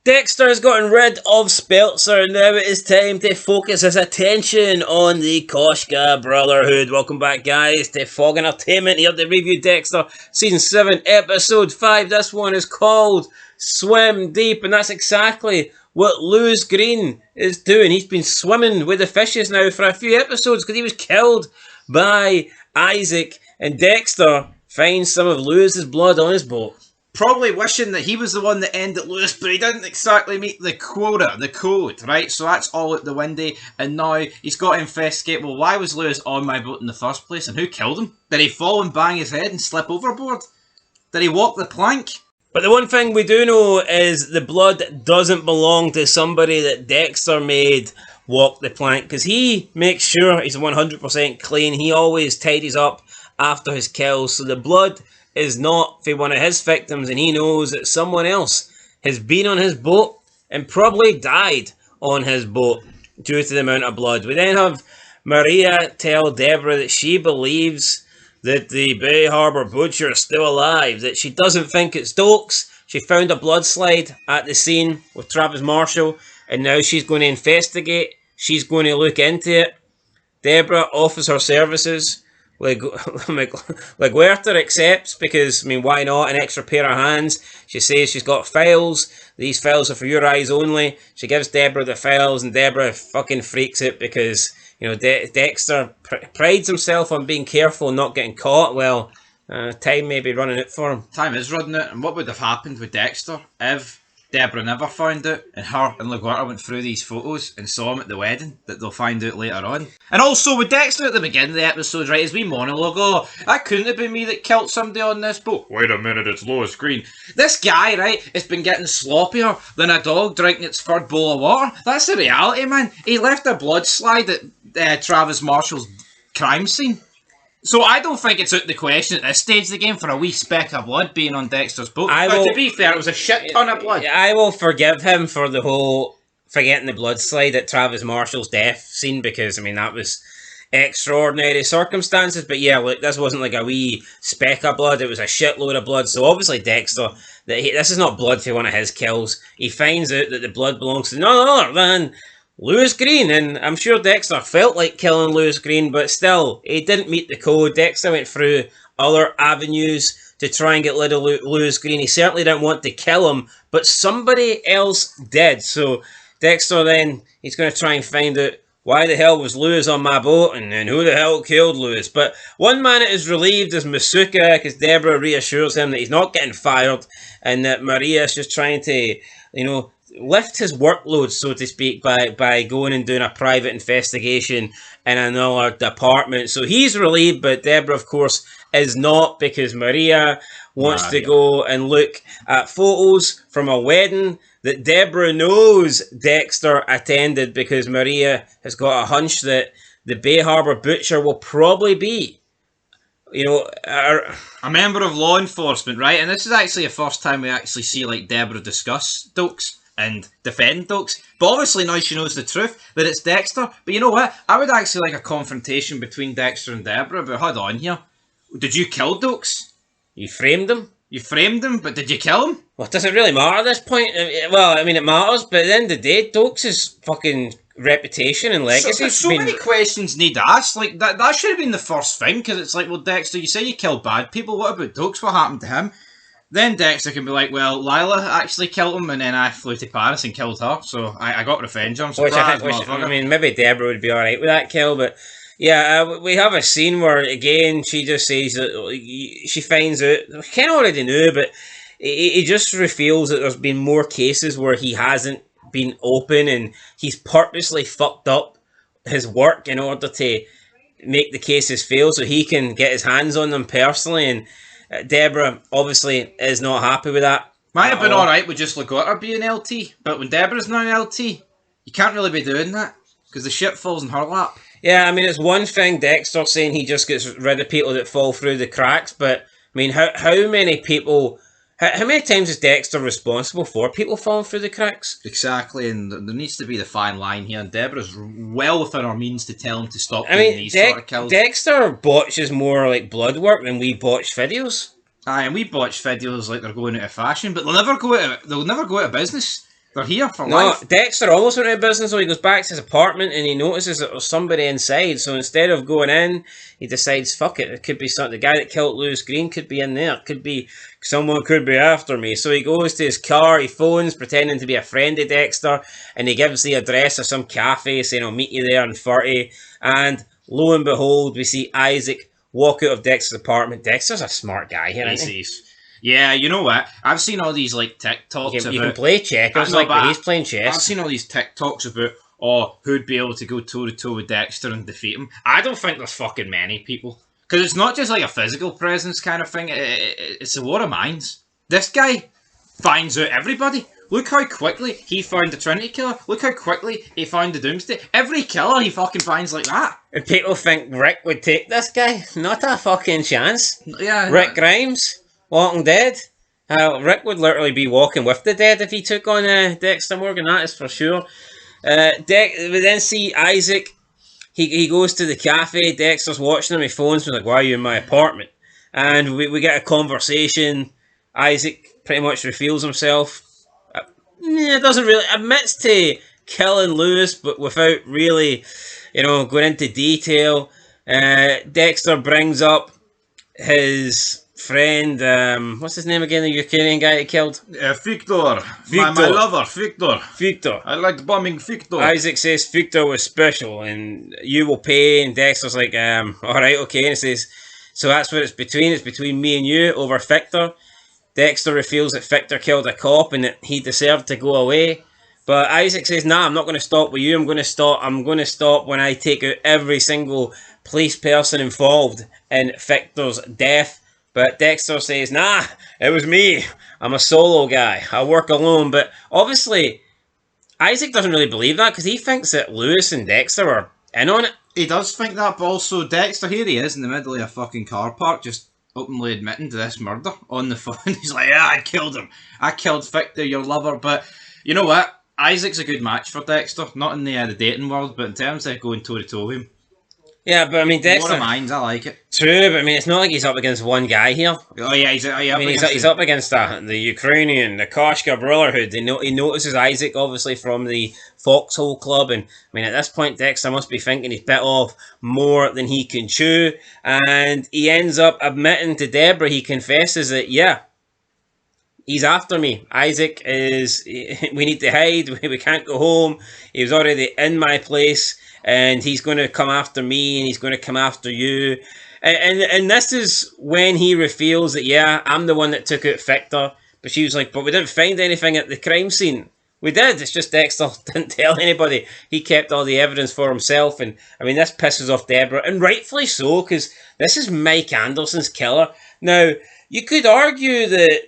Dexter has gotten rid of Speltzer, and now it is time to focus his attention on the Koshka Brotherhood. Welcome back, guys, to Fog Entertainment. Here to review Dexter Season 7, Episode 5. This one is called Swim Deep, and that's exactly what Lewis Green is doing. He's been swimming with the fishes now for a few episodes because he was killed by Isaac, and Dexter finds some of Lewis's blood on his boat. Probably wishing that he was the one that ended Lewis, but he didn't exactly meet the quota, the code, right? So that's all out the window, and now he's got to investigate, well, why was Lewis on my boat in the first place, and who killed him? Did he fall and bang his head and slip overboard? Did he walk the plank? But the one thing we do know is the blood doesn't belong to somebody that Dexter made walk the plank, because he makes sure he's 100% clean. He always tidies up after his kills, so the blood is not for one of his victims, and he knows that someone else has been on his boat and probably died on his boat due to the amount of blood. We then have Maria tell Debra that she believes that the Bay Harbour Butcher is still alive, that she doesn't think it's Dokes. She found a blood slide at the scene with Travis Marshall, and now she's going to investigate. She's going to look into it. Debra offers her services. Werther accepts because, I mean, why not? An extra pair of hands. She says she's got files. These files are for your eyes only. She gives Debra the files, and Debra fucking freaks it because, you know, Dexter prides himself on being careful and not getting caught. Well, time may be running out for him. Time is running out, and what would have happened with Dexter if Debra never found out, and her and LaGuardia went through these photos and saw him at the wedding that they'll find out later on? And also with Dexter at the beginning of the episode, right, as we monologue, oh, that couldn't have been me that killed somebody on this boat. Wait a minute, it's Lois Green. This guy, right, has been getting sloppier than a dog drinking its third bowl of water. That's the reality, man. He left a blood slide at Travis Marshall's crime scene. So I don't think it's out the question at this stage of the game for a wee speck of blood being on Dexter's boat. To be fair, it was a shit ton of blood. I will forgive him for the whole forgetting the blood slide at Travis Marshall's death scene because, I mean, that was extraordinary circumstances. But yeah, look, this wasn't like a wee speck of blood. It was a shitload of blood. So obviously Dexter, this is not blood for one of his kills. He finds out that the blood belongs to none other than Lewis Green, and I'm sure Dexter felt like killing Lewis Green, but still, he didn't meet the code. Dexter went through other avenues to try and get rid of Lewis Green. He certainly didn't want to kill him, but somebody else did. So Dexter then, he's going to try and find out why the hell was Lewis on my boat, and who the hell killed Lewis. But one man that is relieved is Masuka, because Debra reassures him that he's not getting fired, and that Maria is just trying to, you know, lift his workload, so to speak, by going and doing a private investigation in another department. So he's relieved, but Debra, of course, is not, because Maria wants to go and look at photos from a wedding that Debra knows Dexter attended, because Maria has got a hunch that the Bay Harbour Butcher will probably be, you know, a member of law enforcement, right? And this is actually the first time we actually see, like, Debra discuss Dokes and defend Dokes. But obviously now she knows the truth, that it's Dexter. But you know what? I would actually like a confrontation between Dexter and Debra, but hold on here. Did you kill Dokes? You framed him? You framed him, but did you kill him? Well, does it really matter at this point? Well, I mean, it matters, but at the end of the day, Dokes' fucking reputation and legacy. So many questions need asked. Like, that should have been the first thing, because it's like, well, Dexter, you say you killed bad people, what about Dokes? What happened to him? Then Dexter can be like, well, Lila actually killed him, and then I flew to Paris and killed her, so I got revenge. I'm surprised. I mean, maybe Debra would be alright with that kill, but yeah, we have a scene where, again, she just says that she finds out, we kind of already knew, but he just reveals that there's been more cases where he hasn't been open, and he's purposely fucked up his work in order to make the cases fail so he can get his hands on them personally, and Debra obviously is not happy with that. Might have been alright with just LaGuardia being LT, but when Debra's now an LT, you can't really be doing that, because the shit falls in her lap. Yeah, I mean, it's one thing Dexter saying he just gets rid of people that fall through the cracks, but, I mean, how many people, how many times is Dexter responsible for people falling through the cracks? Exactly, and there needs to be the fine line here, and Debra's well within her means to tell him to stop doing these sort of kills. Dexter botches more like blood work than we botch videos. Aye, and we botch videos like they're going out of fashion, but they'll never go out of business. They're here for No, life. Dexter almost went out of business, so he goes back to his apartment and he notices that there's somebody inside. So instead of going in, he decides, fuck it, it could be something. The guy that killed Lewis Green could be in there. It could be someone could be after me. So he goes to his car, he phones, pretending to be a friend of Dexter, and he gives the address of some cafe, saying, I'll meet you there in 30. And lo and behold, we see Isaac walk out of Dexter's apartment. Dexter's a smart guy here, isn't he? Yeah, you know what? I've seen all these like TikToks You can play checkers but he's playing chess. I've seen all these TikToks about who'd be able to go toe to toe with Dexter and defeat him. I don't think there's fucking many people, because it's not just like a physical presence kind of thing. It's a war of minds. This guy finds out everybody. Look how quickly he found the Trinity Killer. Look how quickly he found the Doomsday. Every killer he fucking finds like that. And people think Rick would take this guy. Not a fucking chance. Yeah, Rick Grimes. Walking Dead. Rick would literally be walking with the dead if he took on Dexter Morgan, that is for sure. We then see Isaac. He goes to the cafe. Dexter's watching him. He phones me like, why are you in my apartment? And we get a conversation. Isaac pretty much reveals himself. Doesn't really, admits to killing Lewis, but without really, going into detail. Dexter brings up his friend, what's his name again, the Ukrainian guy that killed? Victor. My lover, Victor. I liked bombing Victor. Isaac says Victor was special and you will pay, and Dexter's like, alright, okay, and he says, so that's what it's between me and you over Victor. Dexter reveals that Victor killed a cop and that he deserved to go away. But Isaac says, nah, I'm not going to stop with you. I'm going to stop when I take out every single police person involved in Victor's death. But Dexter says, nah, it was me. I'm a solo guy. I work alone. But obviously, Isaac doesn't really believe that because he thinks that Lewis and Dexter are in on it. He does think that, but also Dexter, here he is in the middle of a fucking car park, just openly admitting to this murder on the phone. He's like, yeah, I killed him. I killed Victor, your lover. But you know what? Isaac's a good match for Dexter. Not in the dating world, but in terms of going toe-to-toe with him. Yeah, but I mean, Dexter... More of minds, I like it. True, but I mean, it's not like he's up against one guy here. Oh yeah, he's up against the Ukrainian, the Koshka Brotherhood. He notices Isaac, obviously, from the Foxhole Club, and I mean, at this point, Dexter must be thinking he's bit off more than he can chew, and he ends up admitting to Debra, he confesses that, yeah, he's after me. Isaac is... We need to hide, we can't go home, he was already in my place, and he's going to come after me, and he's going to come after you. And this is when he reveals that, yeah, I'm the one that took out Victor. But she was like, but we didn't find anything at the crime scene. We did, it's just Dexter didn't tell anybody. He kept all the evidence for himself. And, I mean, this pisses off Debra. And rightfully so, because this is Mike Anderson's killer. Now, you could argue that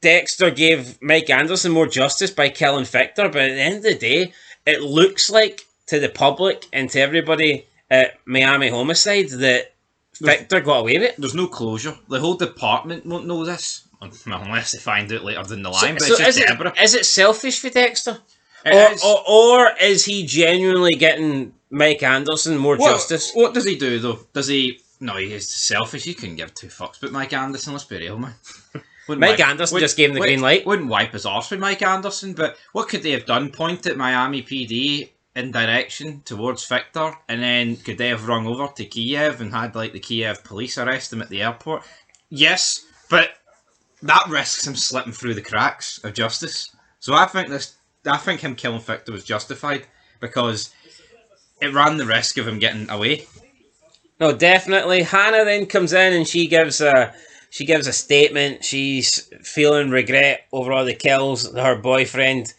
Dexter gave Mike Anderson more justice by killing Victor. But at the end of the day, it looks like to the public and to everybody at Miami Homicide that Victor got away with it. There's no closure. The whole department won't know this, unless they find out later down the line. So, but it's just Debra. Is it selfish for Dexter? Or is he genuinely getting Mike Anderson more justice? What does he do, though? Does he... No, he's selfish. He couldn't give two fucks. But Mike Anderson, let's be real, man. Mike Anderson just gave him the green light. Wouldn't wipe his arse with Mike Anderson, but what could they have done? Point at Miami PD in direction towards Victor, and then could they have rung over to Kiev and had like the Kiev police arrest him at the airport? Yes, but that risks him slipping through the cracks of justice. So I think him killing Victor was justified because it ran the risk of him getting away. No, definitely. Hannah then comes in and she gives a statement. She's feeling regret over all the kills that her boyfriend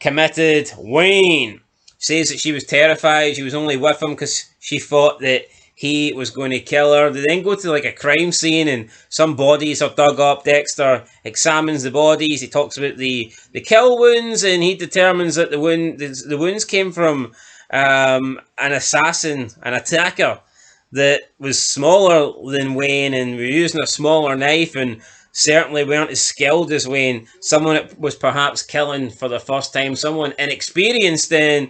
committed. Wayne says that she was terrified. She was only with him because she thought that he was going to kill her. They then go to like a crime scene and some bodies are dug up. Dexter examines the bodies. He talks about the kill wounds and he determines that the wounds came from an assassin, an attacker that was smaller than Wayne and were using a smaller knife and certainly weren't as skilled as Wayne. Someone that was perhaps killing for the first time, someone inexperienced, and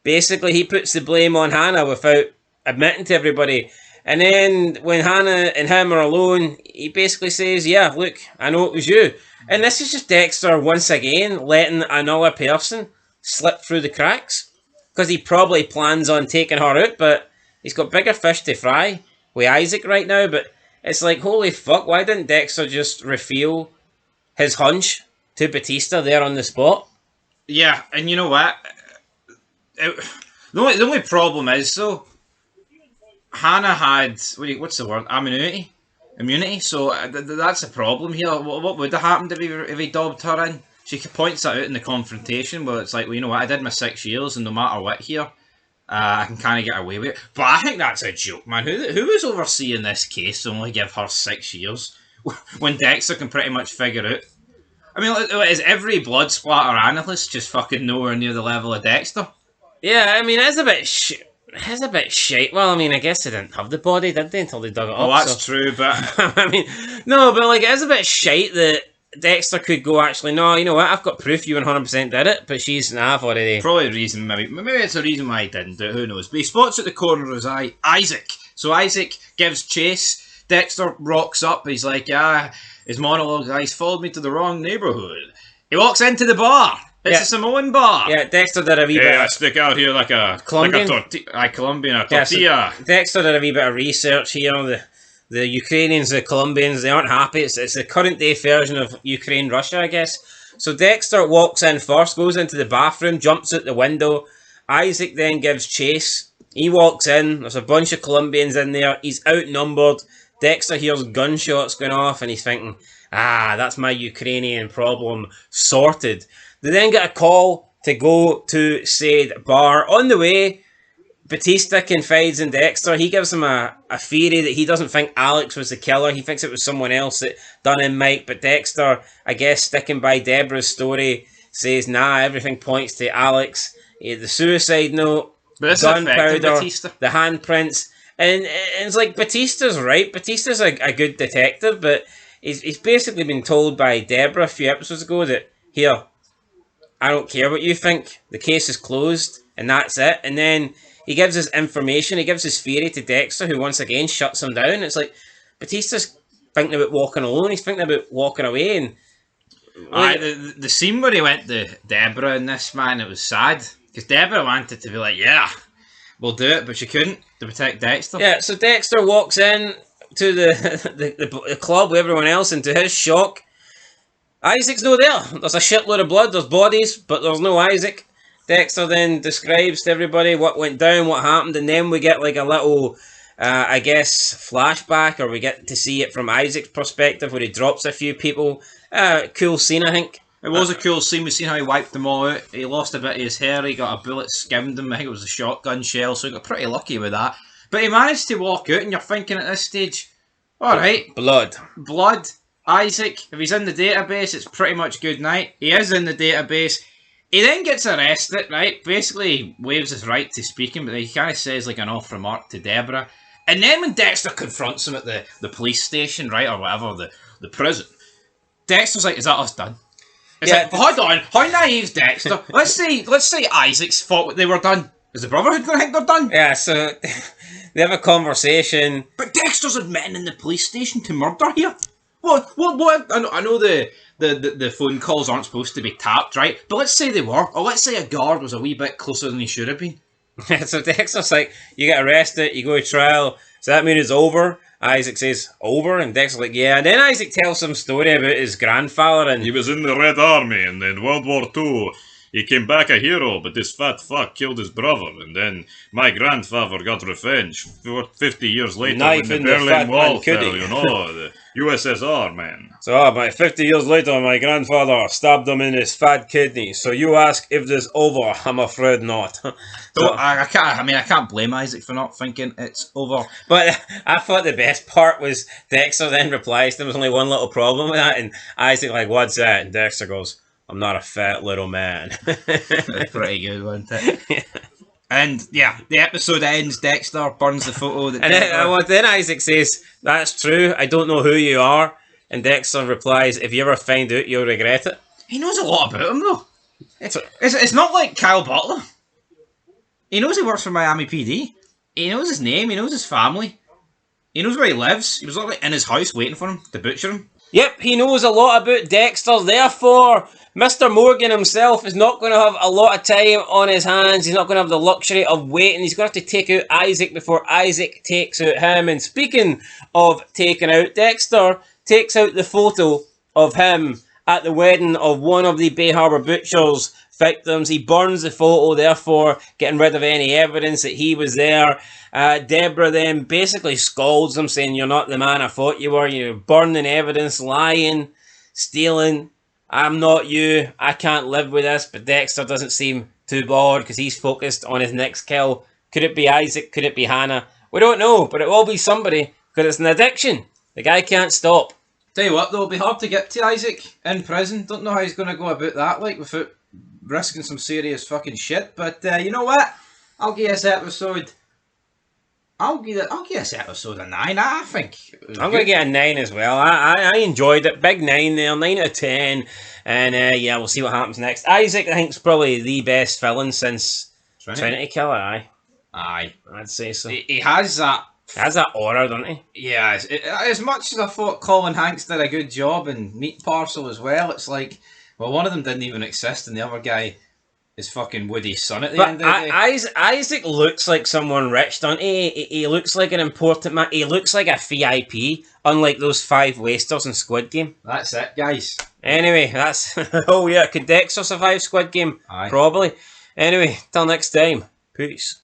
basically he puts the blame on Hannah without admitting to everybody. And then when Hannah and him are alone, he basically says, yeah, look, I know it was you. And this is just Dexter once again letting another person slip through the cracks. Because he probably plans on taking her out, but he's got bigger fish to fry with Isaac right now. But it's like, holy fuck, why didn't Dexter just reveal his hunch to Batista there on the spot? Yeah, and you know what? The only problem is, though, Hannah had, what's the word? Immunity. So that's the problem here. What would have happened if he dobbed her in? She points that out in the confrontation where it's like, well, you know what? I did my 6 years, and no matter what here, I can kind of get away with it. But I think that's a joke, man. Who was overseeing this case to only give her 6 years when Dexter can pretty much figure out? I mean, is every blood splatter analyst just fucking nowhere near the level of Dexter? Yeah, I mean, it's a bit shite. Well, I mean, I guess they didn't have the body, did they, until they dug it up? Oh, that's true, but... I mean, no, but like, it is a bit shite that Dexter could go, actually, no, you know what, I've got proof you 100% did it, but she's, nah, I've already... Probably the reason, maybe it's a reason why he didn't do it, who knows. But he spots at the corner of his eye, Isaac. So Isaac gives chase, Dexter rocks up, he's like, his monologue, he's followed me to the wrong neighbourhood. He walks into the bar. It's a Samoan bar. Yeah, Dexter did a wee bit. I stick out here like a Colombian? Colombian tortilla. Yeah, so Dexter did a wee bit of research here. The Ukrainians, the Colombians, they aren't happy. It's the current day version of Ukraine, Russia, I guess. So Dexter walks in first, goes into the bathroom, jumps out the window. Isaac then gives chase. He walks in. There's a bunch of Colombians in there. He's outnumbered. Dexter hears gunshots going off, and he's thinking, that's my Ukrainian problem sorted. They then get a call to go to said bar. On the way, Batista confides in Dexter. He gives him a theory that he doesn't think Alex was the killer. He thinks it was someone else that done him Mike. But Dexter, I guess, sticking by Debra's story, says, nah, everything points to Alex. The suicide note, gunpowder, the handprints. And it's like, Batista's right. Batista's a good detective, but he's basically been told by Debra a few episodes ago that, here, I don't care what you think. The case is closed, and that's it. And then he gives his information, he gives his theory to Dexter, who once again shuts him down. It's like, Batista's thinking about walking alone, he's thinking about walking away. And the scene where he went to Debra in this, man, it was sad. Because Debra wanted to be like, yeah, we'll do it, but she couldn't to protect Dexter. Yeah, so Dexter walks in to the club with everyone else, and to his shock, Isaac's no there. There's a shitload of blood, there's bodies, but there's no Isaac. Dexter then describes to everybody what went down, what happened, and then we get like a little, I guess, flashback, or we get to see it from Isaac's perspective where he drops a few people. Cool scene, I think. It was a cool scene. We've seen how he wiped them all out. He lost a bit of his hair, he got a bullet skimmed him. I think it was a shotgun shell, so he got pretty lucky with that. But he managed to walk out, and you're thinking at this stage, alright. Blood. Isaac, if he's in the database, it's pretty much good night. He is in the database. He then gets arrested, right? Basically, he waives his right to speaking, but he kind of says like an off remark to Debra. And then when Dexter confronts him at the police station, right, or whatever, the prison, Dexter's like, is that us done? It's like, hold on, how naive's Dexter? Let's say Isaac's thought they were done. Is the Brotherhood going to think they're done? Yeah, so they have a conversation. But Dexter's admitting in the police station to murder here. What? I know the phone calls aren't supposed to be tapped, right? But let's say they were. Or let's say a guard was a wee bit closer than he should have been. So Dexter's like, you get arrested, you go to trial, so that means it's over? Isaac says, over? And Dexter's like, yeah. And then Isaac tells some story about his grandfather. And he was in the Red Army, and in World War II, he came back a hero, but this fat fuck killed his brother, and then my grandfather got revenge 50 years later Knife when in the the Berlin fat Wall man, fell, could he? you know, the USSR, man. So, 50 years later, my grandfather stabbed him in his fat kidney. So you ask if this over, I'm afraid not. So I can't blame Isaac for not thinking it's over. But I thought the best part was Dexter then replies, there was only one little problem with that, and Isaac like, what's that? And Dexter goes, I'm not a fat little man. That's pretty good, wasn't it? Yeah. And yeah, the episode ends, Dexter burns the photo. Then Isaac says, that's true, I don't know who you are. And Dexter replies, if you ever find out, you'll regret it. He knows a lot about him though. It's not like Kyle Butler. He knows he works for Miami PD. He knows his name, he knows his family. He knows where he lives. He was literally in his house waiting for him to butcher him. Yep, he knows a lot about Dexter, therefore Mr. Morgan himself is not going to have a lot of time on his hands. He's not going to have the luxury of waiting. He's going to have to take out Isaac before Isaac takes out him. And speaking of taking out, Dexter takes out the photo of him at the wedding of one of the Bay Harbour Butcher's victims. He burns the photo, therefore getting rid of any evidence that he was there. Debra then basically scolds him, saying, "You're not the man I thought you were. You're burning evidence, lying, stealing. I'm not you. I can't live with this." But Dexter doesn't seem too bothered because he's focused on his next kill. Could it be Isaac? Could it be Hannah? We don't know, but it will be somebody because it's an addiction. The guy can't stop. Tell you what, though, it'll be hard to get to Isaac in prison. Don't know how he's going to go about that, like, without risking some serious fucking shit. But you know what? I'll give this episode. I'll give this episode a 9. I think I'm going to get a 9 as well. I enjoyed it. Big 9 there, 9 out of 10. And yeah, we'll see what happens next. Isaac, I think, is probably the best villain since Trinity Killer. Aye, I'd say so. He has that. He has that aura, doesn't he? Yeah, as much as I thought Colin Hanks did a good job in Meat Parcel as well, it's like, well, one of them didn't even exist, and the other guy is fucking Woody's son at the end of the day. Isaac looks like someone rich, doesn't he? He looks like an important man. He looks like a VIP, unlike those 5 wasters in Squid Game. That's it, guys. Anyway, that's... oh yeah, could Dexter survive Squid Game? Aye. Probably. Anyway, till next time. Peace.